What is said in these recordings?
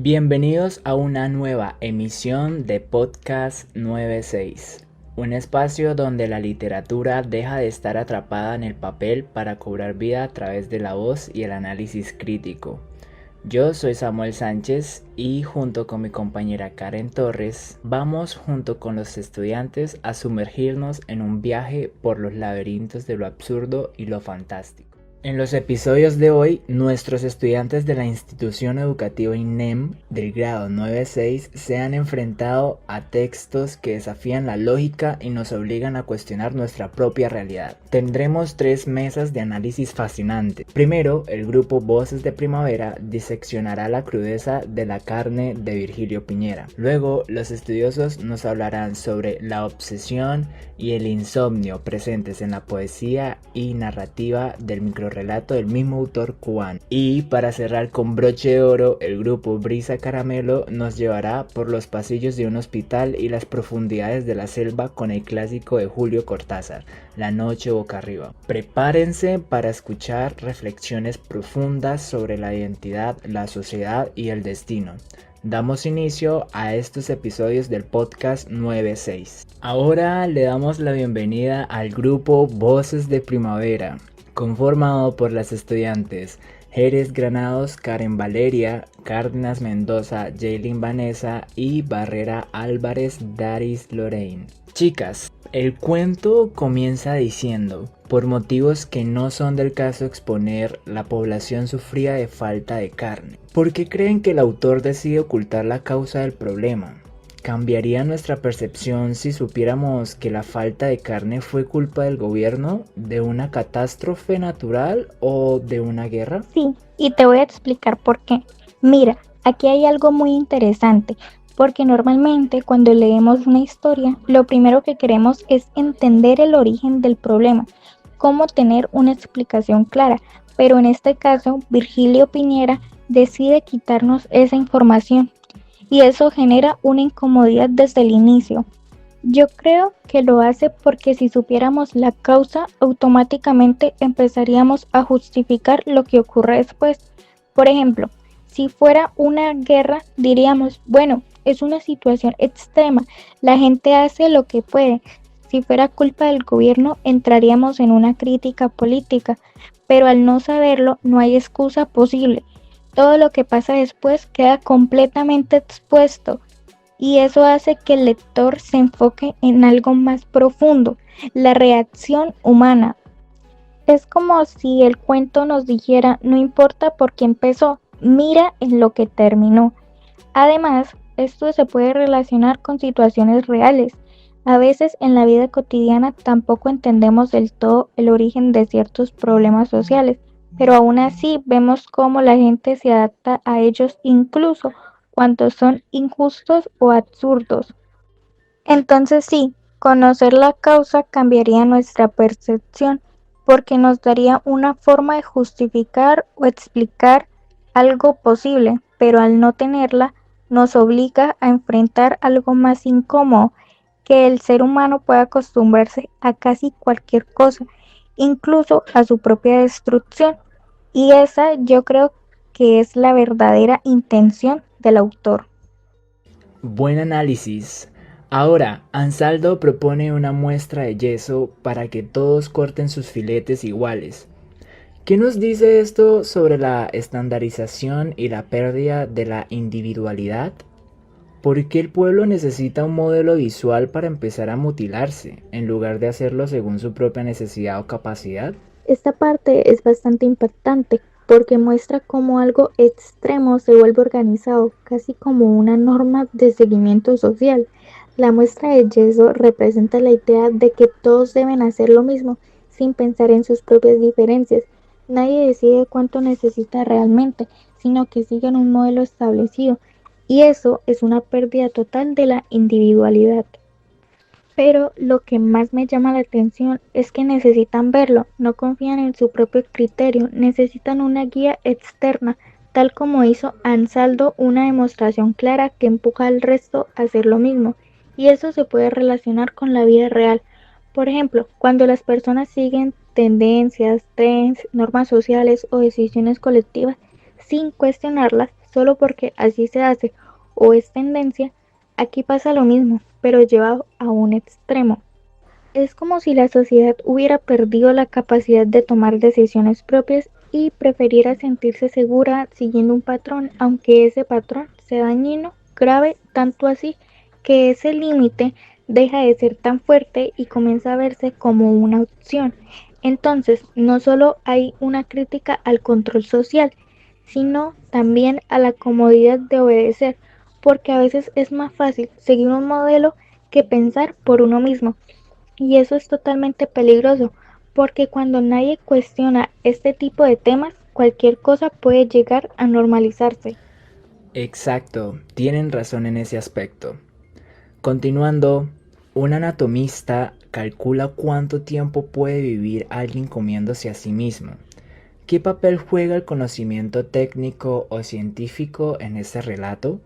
Bienvenidos a una nueva emisión de Podcast 96, un espacio donde la literatura deja de estar atrapada en el papel para cobrar vida a través de la voz y el análisis crítico. Yo soy Samuel Sánchez y junto con mi compañera Karen Torres vamos junto con los estudiantes a sumergirnos en un viaje por los laberintos de lo absurdo y lo fantástico. En los episodios de hoy, nuestros estudiantes de la institución educativa INEM del grado 9-6 se han enfrentado a textos que desafían la lógica y nos obligan a cuestionar nuestra propia realidad. Tendremos 3 mesas de análisis fascinantes. Primero, el grupo Voces de Primavera diseccionará la crudeza de la carne de Virgilio Piñera. Luego, los estudiosos nos hablarán sobre la obsesión y el insomnio presentes en la poesía y narrativa del microrrelato del mismo autor cubano. Y para cerrar con broche de oro, el grupo Brisa Caramelo nos llevará por los pasillos de un hospital y las profundidades de la selva con el clásico de Julio Cortázar, La noche boca arriba. Prepárense para escuchar reflexiones profundas sobre la identidad, la sociedad y el destino. Damos inicio a estos episodios del podcast 96. Ahora le damos la bienvenida al grupo Voces de Primavera, conformado por las estudiantes Jerez Granados, Karen Valeria, Cárdenas Mendoza, Jaylin Vanessa y Barrera Álvarez, Daris Lorraine. Chicas, el cuento comienza diciendo: por motivos que no son del caso exponer, la población sufría de falta de carne. ¿Por qué creen que el autor decide ocultar la causa del problema? ¿Cambiaría nuestra percepción si supiéramos que la falta de carne fue culpa del gobierno, de una catástrofe natural o de una guerra? Sí, y te voy a explicar por qué. Mira, aquí hay algo muy interesante, porque normalmente cuando leemos una historia, lo primero que queremos es entender el origen del problema, cómo tener una explicación clara, pero en este caso, Virgilio Piñera decide quitarnos esa información. Y eso genera una incomodidad desde el inicio. Yo creo que lo hace porque si supiéramos la causa, automáticamente empezaríamos a justificar lo que ocurre después. Por ejemplo, si fuera una guerra, diríamos, bueno, es una situación extrema, la gente hace lo que puede. Si fuera culpa del gobierno, entraríamos en una crítica política, pero al no saberlo, no hay excusa posible. Todo lo que pasa después queda completamente expuesto y eso hace que el lector se enfoque en algo más profundo, la reacción humana. Es como si el cuento nos dijera, no importa por qué empezó, mira en lo que terminó. Además, esto se puede relacionar con situaciones reales. A veces en la vida cotidiana tampoco entendemos del todo el origen de ciertos problemas sociales, pero aún así vemos cómo la gente se adapta a ellos incluso cuando son injustos o absurdos. Entonces sí, conocer la causa cambiaría nuestra percepción porque nos daría una forma de justificar o explicar algo posible, pero al no tenerla nos obliga a enfrentar algo más incómodo, que el ser humano puede acostumbrarse a casi cualquier cosa, incluso a su propia destrucción. Y esa yo creo que es la verdadera intención del autor. Buen análisis. Ahora, Ansaldo propone una muestra de yeso para que todos corten sus filetes iguales. ¿Qué nos dice esto sobre la estandarización y la pérdida de la individualidad? ¿Por qué el pueblo necesita un modelo visual para empezar a mutilarse, en lugar de hacerlo según su propia necesidad o capacidad? Esta parte es bastante impactante porque muestra cómo algo extremo se vuelve organizado, casi como una norma de seguimiento social. La muestra de yeso representa la idea de que todos deben hacer lo mismo sin pensar en sus propias diferencias. Nadie decide cuánto necesita realmente, sino que siguen un modelo establecido, y eso es una pérdida total de la individualidad. Pero lo que más me llama la atención es que necesitan verlo, no confían en su propio criterio, necesitan una guía externa, tal como hizo Ansaldo, una demostración clara que empuja al resto a hacer lo mismo. Y eso se puede relacionar con la vida real. Por ejemplo, cuando las personas siguen tendencias, trends, normas sociales o decisiones colectivas sin cuestionarlas, solo porque así se hace o es tendencia, aquí pasa lo mismo, pero llevado a un extremo. Es como si la sociedad hubiera perdido la capacidad de tomar decisiones propias y prefiriera sentirse segura siguiendo un patrón, aunque ese patrón sea dañino, grave, tanto así que ese límite deja de ser tan fuerte y comienza a verse como una opción. Entonces, no solo hay una crítica al control social, sino también a la comodidad de obedecer, porque a veces es más fácil seguir un modelo que pensar por uno mismo. Y eso es totalmente peligroso, porque cuando nadie cuestiona este tipo de temas, cualquier cosa puede llegar a normalizarse. Exacto, tienen razón en ese aspecto. Continuando, un anatomista calcula cuánto tiempo puede vivir alguien comiéndose a sí mismo. ¿Qué papel juega el conocimiento técnico o científico en ese relato?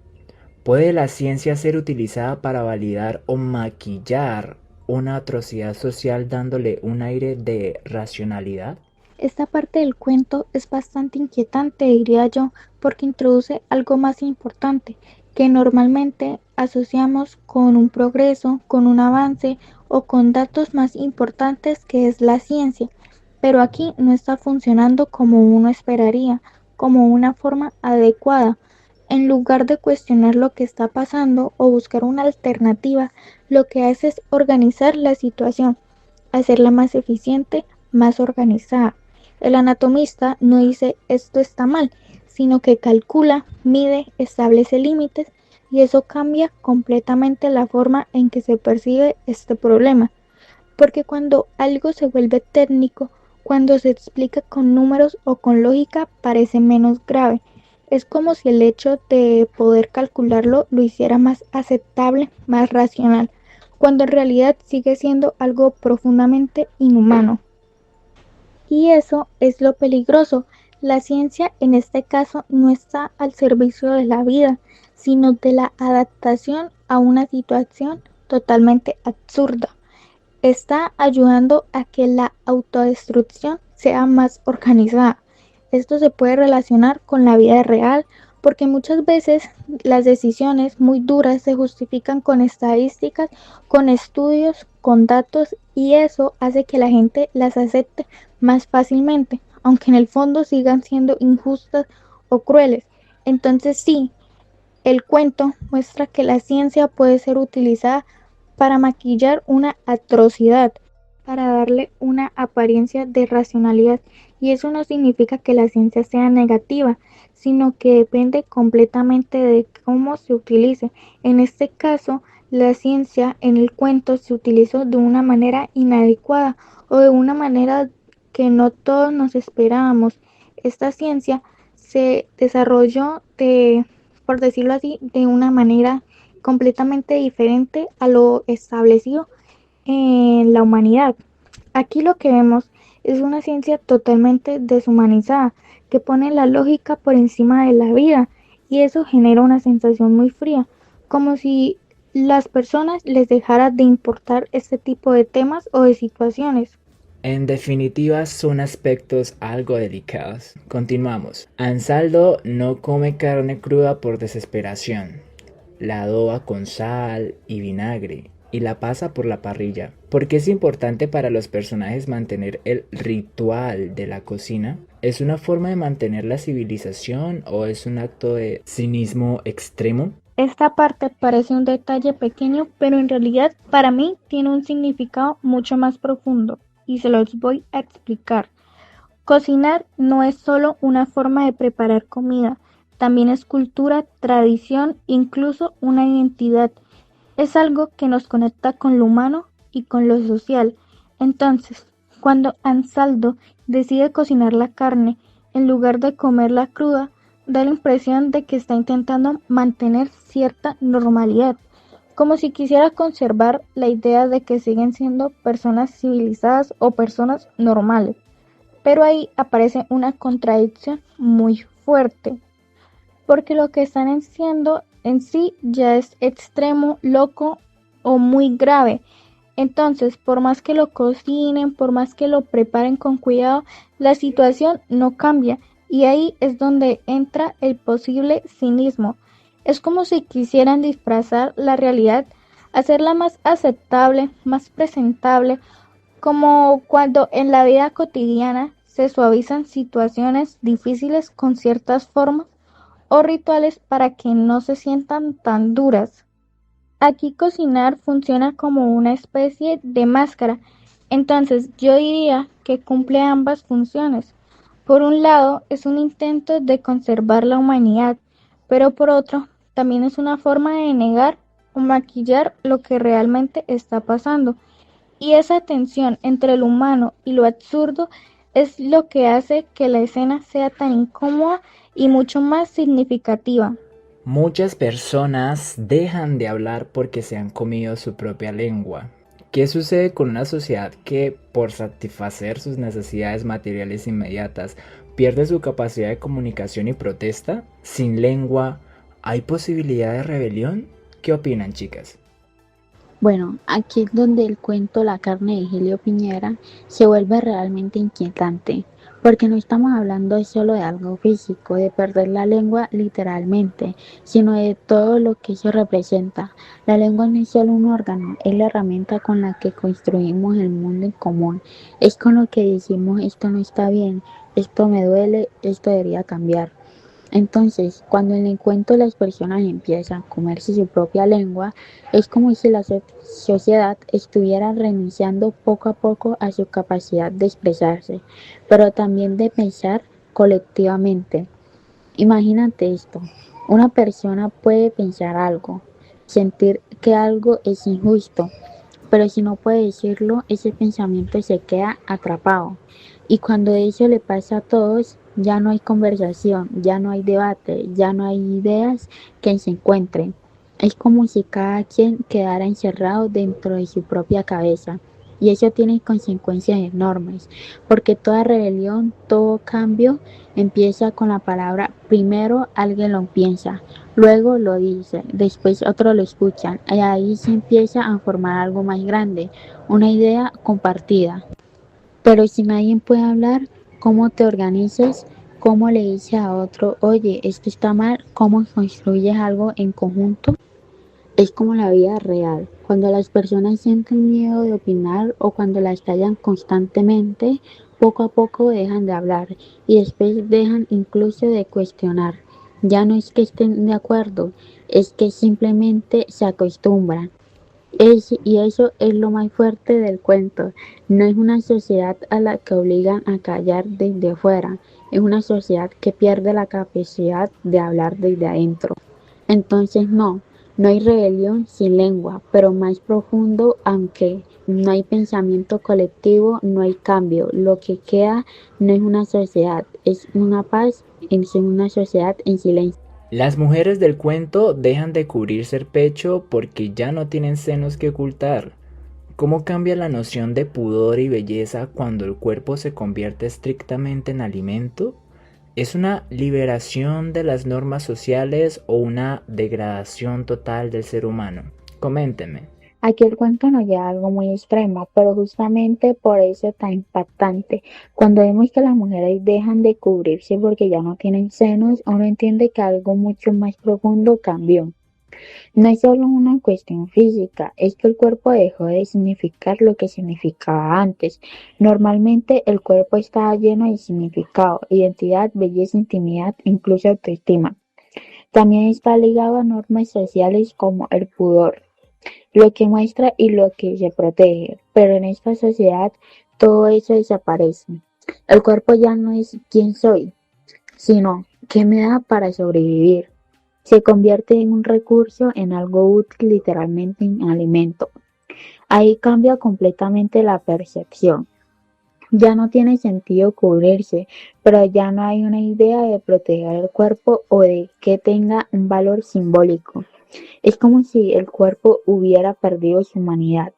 ¿Puede la ciencia ser utilizada para validar o maquillar una atrocidad social dándole un aire de racionalidad? Esta parte del cuento es bastante inquietante, diría yo, porque introduce algo más importante que normalmente asociamos con un progreso, con un avance o con datos más importantes que es la ciencia. Pero aquí no está funcionando como uno esperaría, como una forma adecuada. En lugar de cuestionar lo que está pasando o buscar una alternativa, lo que hace es organizar la situación, hacerla más eficiente, más organizada. El anatomista no dice esto está mal, sino que calcula, mide, establece límites y eso cambia completamente la forma en que se percibe este problema. Porque cuando algo se vuelve técnico, cuando se explica con números o con lógica, parece menos grave. Es como si el hecho de poder calcularlo lo hiciera más aceptable, más racional, cuando en realidad sigue siendo algo profundamente inhumano. Y eso es lo peligroso. La ciencia en este caso no está al servicio de la vida, sino de la adaptación a una situación totalmente absurda. Está ayudando a que la autodestrucción sea más organizada. Esto se puede relacionar con la vida real porque muchas veces las decisiones muy duras se justifican con estadísticas, con estudios, con datos y eso hace que la gente las acepte más fácilmente, aunque en el fondo sigan siendo injustas o crueles. Entonces sí, el cuento muestra que la ciencia puede ser utilizada para maquillar una atrocidad, para darle una apariencia de racionalidad. Y eso no significa que la ciencia sea negativa, sino que depende completamente de cómo se utilice. En este caso, la ciencia en el cuento se utilizó de una manera inadecuada o de una manera que no todos nos esperábamos. Esta ciencia se desarrolló por decirlo así, de una manera completamente diferente a lo establecido en la humanidad. Aquí lo que vemos es una ciencia totalmente deshumanizada, que pone la lógica por encima de la vida y eso genera una sensación muy fría, como si las personas les dejara de importar este tipo de temas o de situaciones. En definitiva, son aspectos algo delicados. Continuamos. Ansaldo no come carne cruda por desesperación. La adoba con sal y vinagre y la pasa por la parrilla. ¿Por qué es importante para los personajes mantener el ritual de la cocina? ¿Es una forma de mantener la civilización o es un acto de cinismo extremo? Esta parte parece un detalle pequeño, pero en realidad para mí tiene un significado mucho más profundo y se los voy a explicar. Cocinar no es solo una forma de preparar comida, también es cultura, tradición, incluso una identidad. Es algo que nos conecta con lo humano y con lo social. Entonces, cuando Ansaldo decide cocinar la carne en lugar de comerla cruda, da la impresión de que está intentando mantener cierta normalidad, como si quisiera conservar la idea de que siguen siendo personas civilizadas o personas normales. Pero ahí aparece una contradicción muy fuerte, porque lo que están haciendo en sí ya es extremo, loco o muy grave. Entonces, por más que lo cocinen, por más que lo preparen con cuidado, la situación no cambia Y ahí es donde entra el posible cinismo. Es como si quisieran disfrazar la realidad, hacerla más aceptable, más presentable, como cuando en la vida cotidiana se suavizan situaciones difíciles con ciertas formas o rituales para que no se sientan tan duras. Aquí cocinar funciona como una especie de máscara, entonces yo diría que cumple ambas funciones. Por un lado, es un intento de conservar la humanidad, pero por otro, también es una forma de negar o maquillar lo que realmente está pasando. Y esa tensión entre lo humano y lo absurdo es lo que hace que la escena sea tan incómoda y mucho más significativa. Muchas personas dejan de hablar porque se han comido su propia lengua. ¿Qué sucede con una sociedad que, por satisfacer sus necesidades materiales inmediatas, pierde su capacidad de comunicación y protesta? Sin lengua, ¿hay posibilidad de rebelión? ¿Qué opinan, chicas? Bueno, aquí es donde el cuento La carne de Helio Piñera se vuelve realmente inquietante, porque no estamos hablando solo de algo físico, de perder la lengua literalmente, sino de todo lo que eso representa. La lengua no es solo un órgano, es la herramienta con la que construimos el mundo en común. Es con lo que decimos esto no está bien, esto me duele, esto debería cambiar. Entonces, cuando en el cuento las personas empiezan a comerse su propia lengua, es como si la sociedad estuviera renunciando poco a poco a su capacidad de expresarse, pero también de pensar colectivamente. Imagínate esto, una persona puede pensar algo, sentir que algo es injusto, pero si no puede decirlo, ese pensamiento se queda atrapado. Y cuando eso le pasa a todos, ya no hay conversación, ya no hay debate, ya no hay ideas que se encuentren. Es como si cada quien quedara encerrado dentro de su propia cabeza. Y eso tiene consecuencias enormes, porque toda rebelión, todo cambio empieza con la palabra primero alguien lo piensa, luego lo dice, después otros lo escuchan, y ahí se empieza a formar algo más grande, una idea compartida. Pero si nadie puede hablar, ¿cómo te organizas? ¿Cómo le dices a otro, oye, esto está mal? ¿Cómo construyes algo en conjunto? Es como la vida real. Cuando las personas sienten miedo de opinar o cuando la estallan constantemente, poco a poco dejan de hablar y después dejan incluso de cuestionar. Ya no es que estén de acuerdo, es que simplemente se acostumbran. Y eso es lo más fuerte del cuento. No es una sociedad a la que obligan a callar desde afuera, es una sociedad que pierde la capacidad de hablar desde adentro. Entonces no hay rebelión sin lengua, pero más profundo, aunque no hay pensamiento colectivo, no hay cambio. Lo que queda no es una sociedad, es una paz en una sociedad en silencio. Las mujeres del cuento dejan de cubrirse el pecho porque ya no tienen senos que ocultar. ¿Cómo cambia la noción de pudor y belleza cuando el cuerpo se convierte estrictamente en alimento? ¿Es una liberación de las normas sociales o una degradación total del ser humano? Coménteme. Aquí el cuento nos lleva a algo muy extremo, pero justamente por eso es tan impactante. Cuando vemos que las mujeres dejan de cubrirse porque ya no tienen senos, uno entiende que algo mucho más profundo cambió. No es solo una cuestión física, es que el cuerpo dejó de significar lo que significaba antes. Normalmente el cuerpo estaba lleno de significado, identidad, belleza, intimidad, incluso autoestima. También está ligado a normas sociales como el pudor, lo que muestra y lo que se protege, pero en esta sociedad todo eso desaparece. El cuerpo ya no es quién soy, sino qué me da para sobrevivir. Se convierte en un recurso, en algo útil, literalmente en alimento. Ahí cambia completamente la percepción. Ya no tiene sentido cubrirse, pero ya no hay una idea de proteger el cuerpo o de que tenga un valor simbólico. Es como si el cuerpo hubiera perdido su humanidad.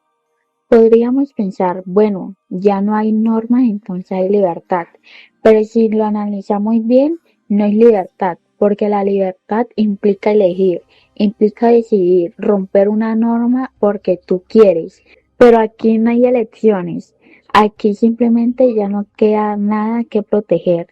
Podríamos pensar, bueno, ya no hay normas, entonces hay libertad. Pero si lo analizamos bien, no es libertad, porque la libertad implica elegir, implica decidir, romper una norma porque tú quieres. Pero aquí no hay elecciones, aquí simplemente ya no queda nada que proteger.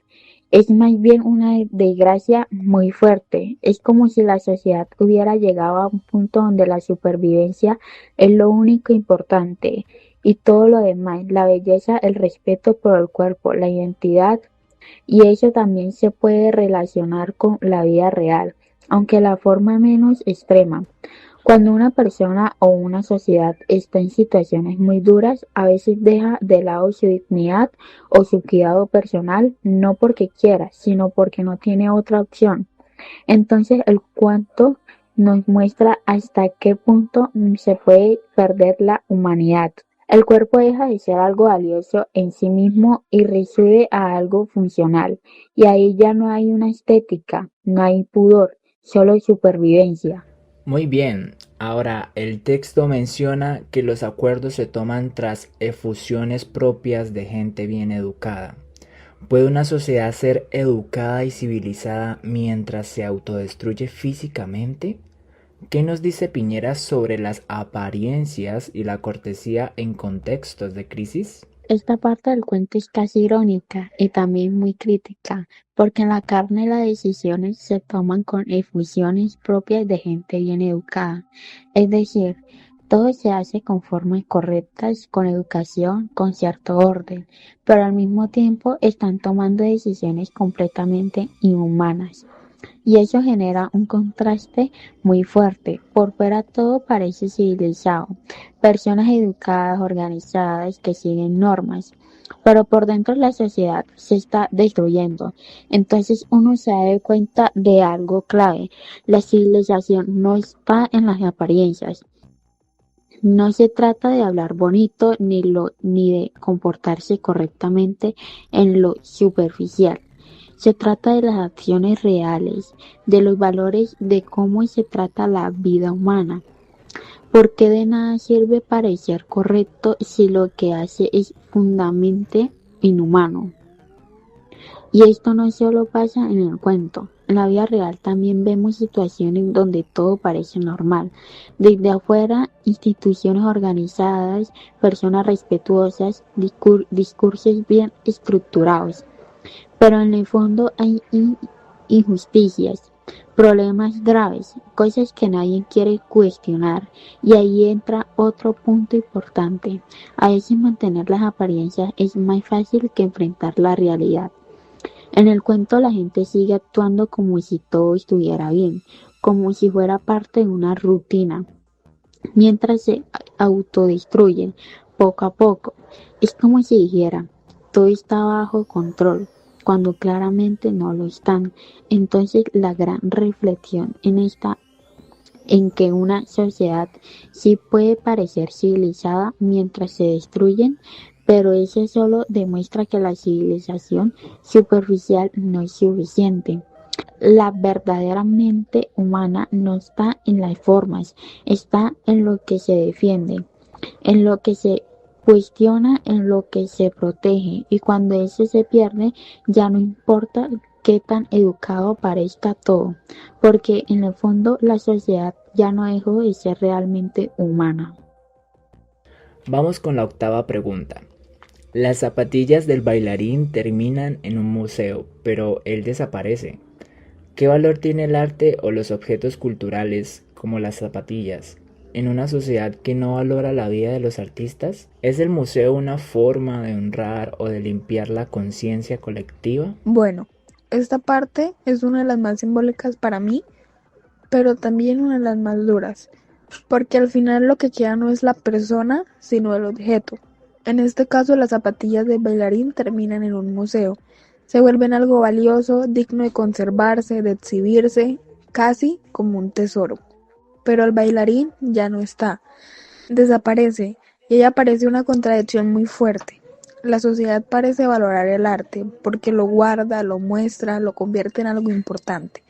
Es más bien una desgracia muy fuerte. Es como si la sociedad hubiera llegado a un punto donde la supervivencia es lo único importante y todo lo demás, la belleza, el respeto por el cuerpo, la identidad, y eso también se puede relacionar con la vida real, aunque de la forma menos extrema. Cuando una persona o una sociedad está en situaciones muy duras, a veces deja de lado su dignidad o su cuidado personal, no porque quiera, sino porque no tiene otra opción. Entonces el cuento nos muestra hasta qué punto se puede perder la humanidad. El cuerpo deja de ser algo valioso en sí mismo y reside a algo funcional. Y ahí ya no hay una estética, no hay pudor, solo supervivencia. Muy bien, ahora el texto menciona que los acuerdos se toman tras efusiones propias de gente bien educada. ¿Puede una sociedad ser educada y civilizada mientras se autodestruye físicamente? ¿Qué nos dice Piñera sobre las apariencias y la cortesía en contextos de crisis? Esta parte del cuento es casi irónica y también muy crítica, porque en la carne las decisiones se toman con efusiones propias de gente bien educada. Es decir, todo se hace con formas correctas, con educación, con cierto orden, pero al mismo tiempo están tomando decisiones completamente inhumanas. Y eso genera un contraste muy fuerte. Por fuera todo parece civilizado, personas educadas, organizadas, que siguen normas, pero por dentro la sociedad se está destruyendo. Entonces uno se da cuenta de algo clave. La civilización no está en las apariencias. No se trata de hablar bonito ni de comportarse correctamente en lo superficial. Se trata de las acciones reales, de los valores, de cómo se trata la vida humana. Porque de nada sirve parecer correcto si lo que hace es fundamentalmente inhumano. Y esto no solo pasa en el cuento. En la vida real también vemos situaciones donde todo parece normal. Desde afuera, instituciones organizadas, personas respetuosas, discursos bien estructurados. Pero en el fondo hay injusticias, problemas graves, cosas que nadie quiere cuestionar. Y ahí entra otro punto importante. A veces mantener las apariencias es más fácil que enfrentar la realidad. En el cuento la gente sigue actuando como si todo estuviera bien, como si fuera parte de una rutina, mientras se autodestruyen poco a poco. Es como si dijera, todo está bajo control, cuando claramente no lo están. Entonces la gran reflexión en que una sociedad sí puede parecer civilizada mientras se destruyen, pero eso solo demuestra que la civilización superficial no es suficiente. La verdaderamente humana no está en las formas, está en lo que se defiende, en lo que se cuestiona, en lo que se protege. Y cuando eso se pierde, ya no importa qué tan educado parezca todo, porque en el fondo la sociedad ya no dejó de ser realmente humana. Vamos con la octava pregunta. Las zapatillas del bailarín terminan en un museo, pero él desaparece. ¿Qué valor tiene el arte o los objetos culturales, como las zapatillas, en una sociedad que no valora la vida de los artistas? ¿Es el museo una forma de honrar o de limpiar la conciencia colectiva? Bueno, esta parte es una de las más simbólicas para mí, pero también una de las más duras, porque al final lo que queda no es la persona, sino el objeto. En este caso, las zapatillas del bailarín terminan en un museo. Se vuelven algo valioso, digno de conservarse, de exhibirse, casi como un tesoro. Pero el bailarín ya no está, desaparece, y ahí aparece una contradicción muy fuerte. La sociedad parece valorar el arte porque lo guarda, lo muestra, lo convierte en algo importante,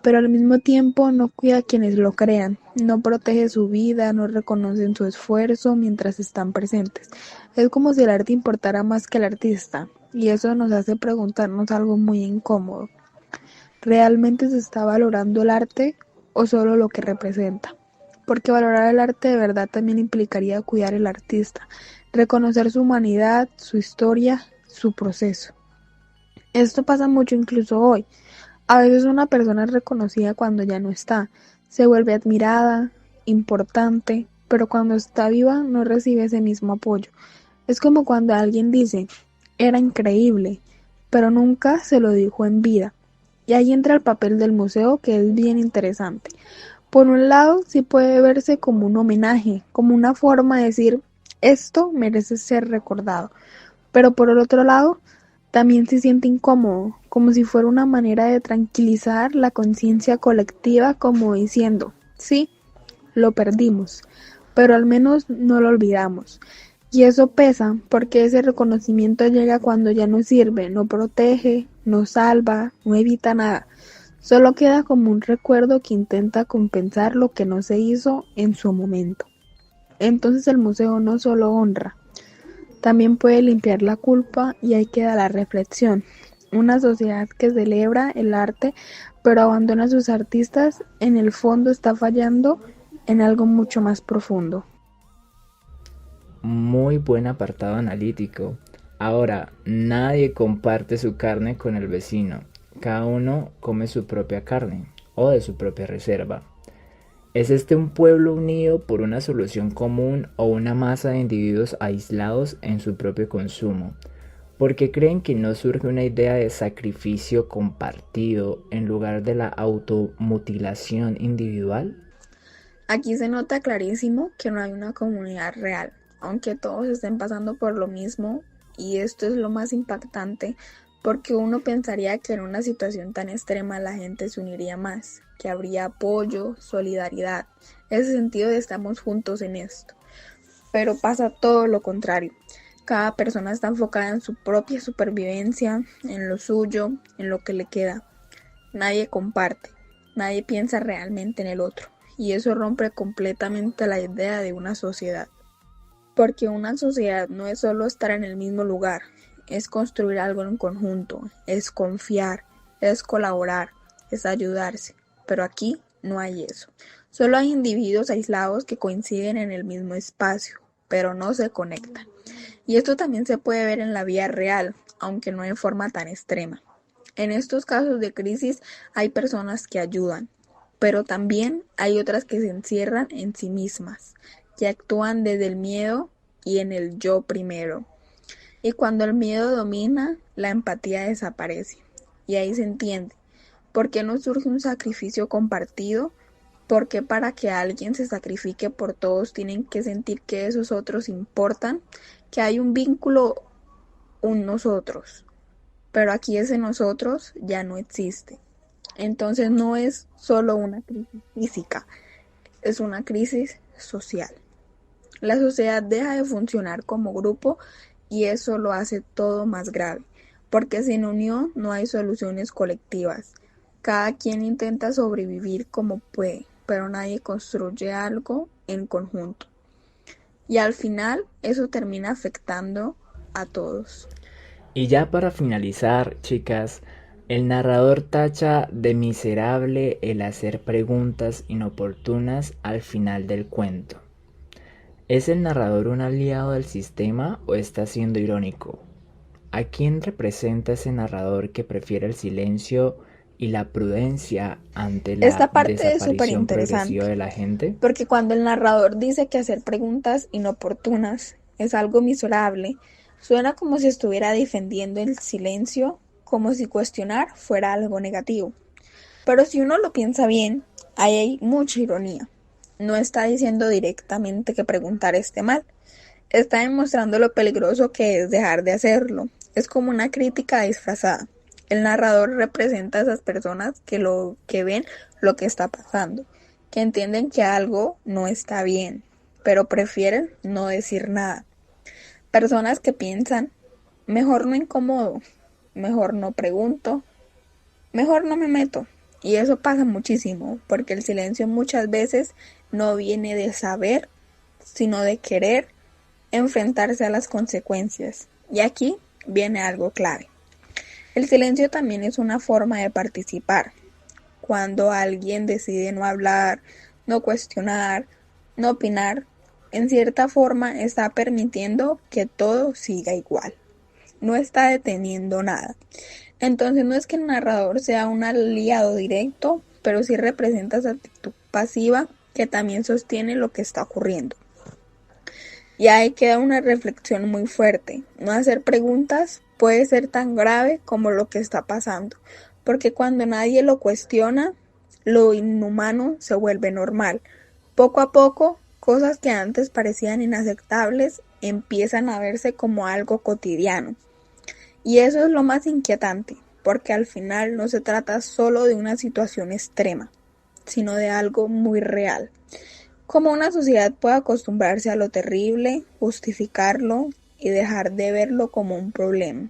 pero al mismo tiempo no cuida a quienes lo crean, no protege su vida, no reconocen su esfuerzo mientras están presentes. Es como si el arte importara más que el artista, y eso nos hace preguntarnos algo muy incómodo. ¿Realmente se está valorando el arte o solo lo que representa? Porque valorar el arte de verdad también implicaría cuidar al artista, reconocer su humanidad, su historia, su proceso. Esto pasa mucho incluso hoy. A veces una persona es reconocida cuando ya no está, se vuelve admirada, importante, pero cuando está viva no recibe ese mismo apoyo. Es como cuando alguien dice, era increíble, pero nunca se lo dijo en vida. Y ahí entra el papel del museo, que es bien interesante. Por un lado, sí puede verse como un homenaje, como una forma de decir, esto merece ser recordado. Pero por el otro lado, también se siente incómodo, como si fuera una manera de tranquilizar la conciencia colectiva, como diciendo, sí, lo perdimos, pero al menos no lo olvidamos. Y eso pesa porque ese reconocimiento llega cuando ya no sirve, no protege, no salva, no evita nada. Solo queda como un recuerdo que intenta compensar lo que no se hizo en su momento. Entonces el museo no solo honra, también puede limpiar la culpa y ahí queda la reflexión. Una sociedad que celebra el arte pero abandona a sus artistas, en el fondo está fallando en algo mucho más profundo. Muy buen apartado analítico. Ahora, nadie comparte su carne con el vecino. Cada uno come su propia carne o de su propia reserva. ¿Es este un pueblo unido por una solución común o una masa de individuos aislados en su propio consumo? Porque creen que no surge una idea de sacrificio compartido en lugar de la automutilación individual. Aquí se nota clarísimo que no hay una comunidad real, aunque todos estén pasando por lo mismo, y esto es lo más impactante, porque uno pensaría que en una situación tan extrema la gente se uniría más, que habría apoyo, solidaridad, ese sentido de estamos juntos en esto. Pero pasa todo lo contrario. Cada persona está enfocada en su propia supervivencia, en lo suyo, en lo que le queda. Nadie comparte, nadie piensa realmente en el otro, y eso rompe completamente la idea de una sociedad. Porque una sociedad no es solo estar en el mismo lugar, es construir algo en conjunto, es confiar, es colaborar, es ayudarse. Pero aquí no hay eso. Solo hay individuos aislados que coinciden en el mismo espacio, pero no se conectan. Y esto también se puede ver en la vida real, aunque no en forma tan extrema. En estos casos de crisis hay personas que ayudan, pero también hay otras que se encierran en sí mismas, que actúan desde el miedo y en el yo primero. Y cuando el miedo domina, la empatía desaparece. Y ahí se entiende por qué no surge un sacrificio compartido, por qué para que alguien se sacrifique por todos tienen que sentir que esos otros importan, que hay un vínculo, un nosotros. Pero aquí ese nosotros ya no existe. Entonces no es solo una crisis física, es una crisis social. La sociedad deja de funcionar como grupo y eso lo hace todo más grave, porque sin unión no hay soluciones colectivas. Cada quien intenta sobrevivir como puede, pero nadie construye algo en conjunto. Y al final eso termina afectando a todos. Y ya para finalizar, chicas, el narrador tacha de miserable el hacer preguntas inoportunas al final del cuento. ¿Es el narrador un aliado del sistema o está siendo irónico? ¿A quién representa ese narrador que prefiere el silencio y la prudencia ante la Esta parte es súper desaparición progresiva interesante, de la gente? porque cuando el narrador dice que hacer preguntas inoportunas es algo miserable, suena como si estuviera defendiendo el silencio, como si cuestionar fuera algo negativo. Pero si uno lo piensa bien, ahí hay mucha ironía. No está diciendo directamente que preguntar esté mal, está demostrando lo peligroso que es dejar de hacerlo. Es como una crítica disfrazada. El narrador representa a esas personas que ven lo que está pasando, que entienden que algo no está bien, pero prefieren no decir nada. Personas que piensan, mejor no incomodo, mejor no pregunto, mejor no me meto. Y eso pasa muchísimo, porque el silencio muchas veces no viene de saber, sino de querer enfrentarse a las consecuencias. Y aquí viene algo clave. El silencio también es una forma de participar. Cuando alguien decide no hablar, no cuestionar, no opinar, en cierta forma está permitiendo que todo siga igual. No está deteniendo nada. Entonces no es que el narrador sea un aliado directo, pero sí representa esa actitud pasiva que también sostiene lo que está ocurriendo. Y ahí queda una reflexión muy fuerte. No hacer preguntas puede ser tan grave como lo que está pasando, porque cuando nadie lo cuestiona, lo inhumano se vuelve normal. Poco a poco, cosas que antes parecían inaceptables empiezan a verse como algo cotidiano. Y eso es lo más inquietante, porque al final no se trata solo de una situación extrema, sino de algo muy real. Cómo una sociedad puede acostumbrarse a lo terrible, justificarlo y dejar de verlo como un problema.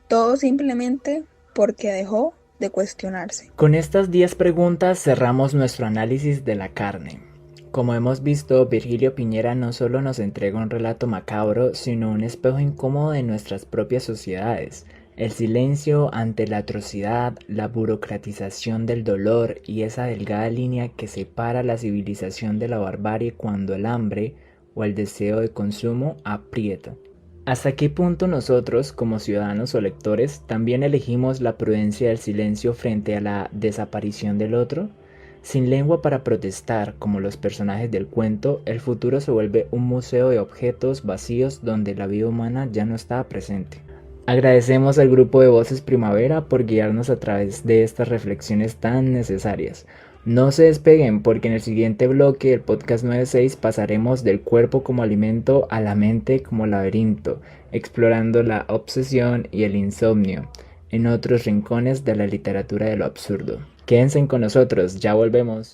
Todo simplemente porque dejó de cuestionarse. Con estas 10 preguntas cerramos nuestro análisis de la carne. Como hemos visto, Virgilio Piñera no solo nos entrega un relato macabro, sino un espejo incómodo de nuestras propias sociedades. El silencio ante la atrocidad, la burocratización del dolor y esa delgada línea que separa la civilización de la barbarie cuando el hambre o el deseo de consumo aprieta. ¿Hasta qué punto nosotros, como ciudadanos o lectores, también elegimos la prudencia del silencio frente a la desaparición del otro? Sin lengua para protestar, como los personajes del cuento, el futuro se vuelve un museo de objetos vacíos donde la vida humana ya no estaba presente. Agradecemos al grupo de Voces Primavera por guiarnos a través de estas reflexiones tan necesarias. No se despeguen porque en el siguiente bloque del podcast 96 pasaremos del cuerpo como alimento a la mente como laberinto, explorando la obsesión y el insomnio en otros rincones de la literatura de lo absurdo. Quédense con nosotros, ya volvemos.